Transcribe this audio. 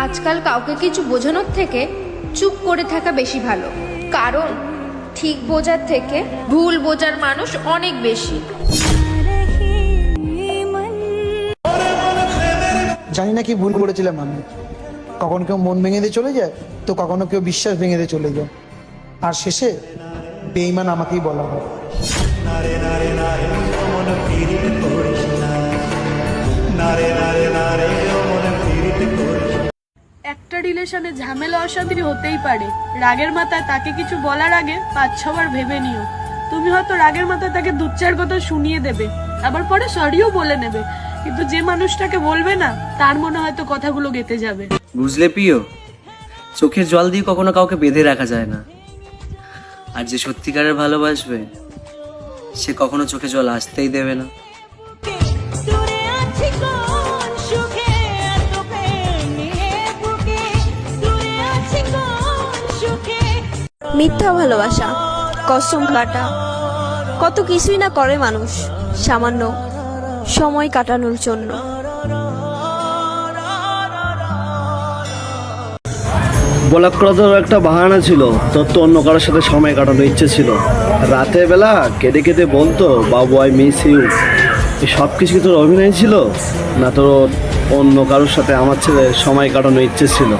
আজকাল কাউকে কিছু বোঝানোর থেকে চুপ করে থাকা বেশি ভালো, কারণ ঠিক বোঝার থেকে ভুল বোঝার মানুষ অনেক বেশি। জানি না কি ভুল করেছিলাম আমি। কখনো কেউ মন ভেঙে দিয়ে চলে যায়, তো কখনো কেউ বিশ্বাস ভেঙে দিয়ে চলে যায়, আর শেষে বেঈমান আমাকেই বলা হয়। একটা রিলেশনে ঝামেলা অশান্তি হতেই পারে। রাগের মাথায় তাকে কিছু বলার আগে 5-6 বার ভেবে নিও। তুমি হয়তো রাগের মাথায় তাকে 2-4 কথা শুনিয়ে দেবে, আবার পরে সরিও বলে নেবে, কিন্তু যে মানুষটাকে বলবে না তার মনে হয়তো কথাগুলো গেঁথে যাবে। বুঝলে প্রিয়, চোখের জল দিয়ে কখনো কাউকে বেঁধে রাখা যায় না, আর যে সত্যিকারের ভালোবাসবে সে কখনো চোখে জল আসতেই দেবে না। মিথ্যা ভালোবাসা, কসম কাটা, কত কিছুই না করে মানুষ সামান্য সময় কাটানোর জন্য। ব্লক করা তোর একটা বাহানা ছিল, তোর তো অন্য কারোর সাথে সময় কাটানোর ইচ্ছে ছিল। রাতের বেলা কেঁদে কেঁদে বলতো বাবু আই মিস ইউ। এই সব কিছু কি তোর অভিনয় ছিল, না তোর অন্য কারোর সাথে আমার ছেলে সময় কাটানোর ইচ্ছে ছিল?